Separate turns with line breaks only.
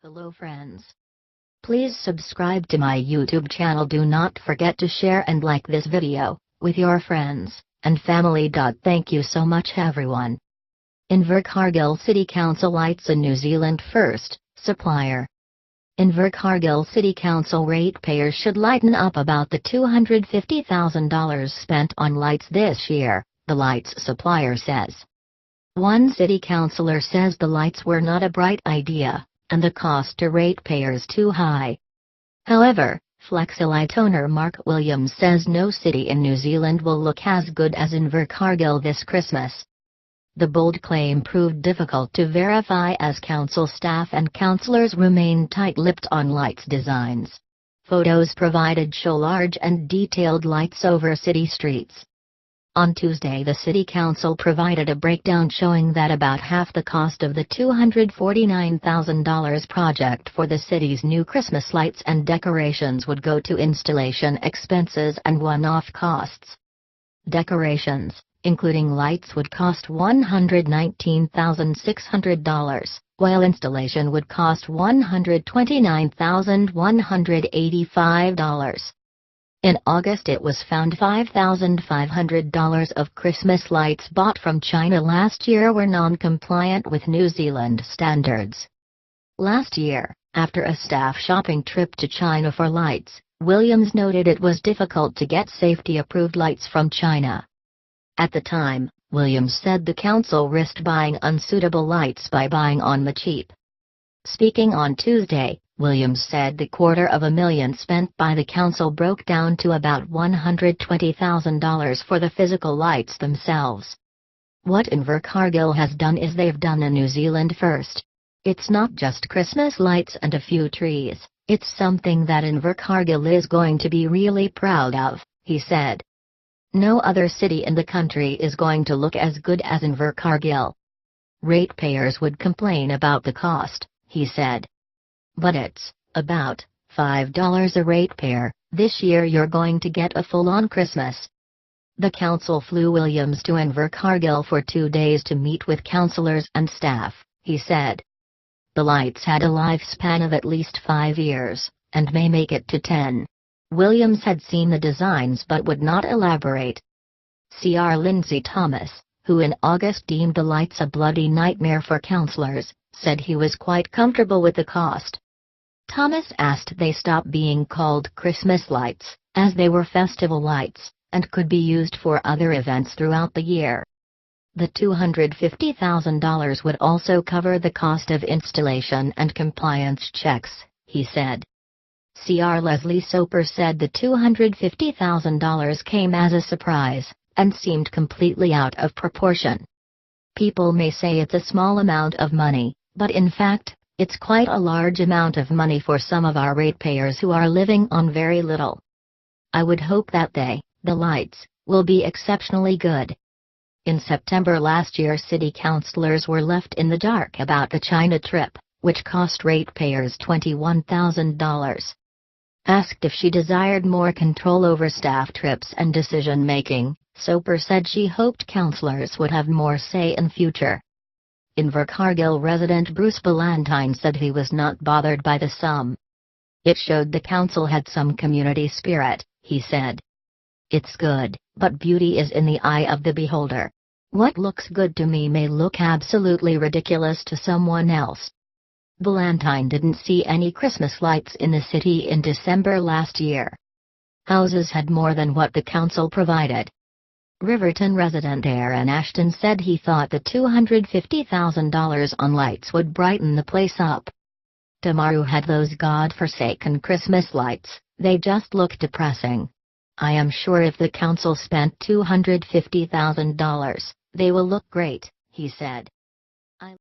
Hello friends. Please subscribe to my YouTube channel. Do not forget to share and like this video with your friends and family. Thank you so much everyone. Invercargill City Council lights in New Zealand first, supplier. Invercargill City Council ratepayers should lighten up about the $250,000 spent on lights this year, the lights supplier says. One city councillor says the lights were not a bright idea, and the cost to ratepayers too high. However, Flexilight owner Mark Williams says no city in New Zealand will look as good as Invercargill this Christmas. The bold claim proved difficult to verify as council staff and councillors remain tight-lipped on lights designs. Photos provided show large and detailed lights over city streets. On Tuesday, the City Council provided a breakdown showing that about half the cost of the $249,000 project for the city's new Christmas lights and decorations would go to installation expenses and one-off costs. Decorations, including lights, would cost $119,600, while installation would cost $129,185. In August, it was found $5,500 of Christmas lights bought from China last year were non-compliant with New Zealand standards. Last year, after a staff shopping trip to China for lights, Williams noted it was difficult to get safety-approved lights from China. At the time, Williams said the council risked buying unsuitable lights by buying on the cheap. Speaking on Tuesday, Williams said the $250,000 spent by the council broke down to about $120,000 for the physical lights themselves. What Invercargill has done is they've done a New Zealand first. It's not just Christmas lights and a few trees, it's something that Invercargill is going to be really proud of, he said. No other city in the country is going to look as good as Invercargill. Ratepayers would complain about the cost, he said. But it's about $5 a ratepayer. This year you're going to get a full-on Christmas. The council flew Williams to Invercargill for 2 days to meet with councillors and staff, he said. The lights had a lifespan of at least 5 years, and may make it to 10. Williams had seen the designs but would not elaborate. Cr. Lindsay Thomas, who in August deemed the lights a bloody nightmare for councillors, said he was quite comfortable with the cost. Thomas asked they stop being called Christmas lights, as they were festival lights, and could be used for other events throughout the year. The $250,000 would also cover the cost of installation and compliance checks, he said. Cr. Leslie Soper said the $250,000 came as a surprise, and seemed completely out of proportion. People may say it's a small amount of money, but in fact, it's quite a large amount of money for some of our ratepayers who are living on very little. I would hope that the lights, will be exceptionally good. In September last year, city councillors were left in the dark about the China trip, which cost ratepayers $21,000. Asked if she desired more control over staff trips and decision-making, Soper said she hoped councillors would have more say in future. Invercargill resident Bruce Ballantyne said he was not bothered by the sum. It showed the council had some community spirit, he said. It's good, but beauty is in the eye of the beholder. What looks good to me may look absolutely ridiculous to someone else. Ballantyne didn't see any Christmas lights in the city in December last year. Houses had more than what the council provided. Riverton resident Aaron Ashton said he thought the $250,000 on lights would brighten the place up. Tamaru had those god-forsaken Christmas lights, they just look depressing. I am sure if the council spent $250,000, they will look great, he said.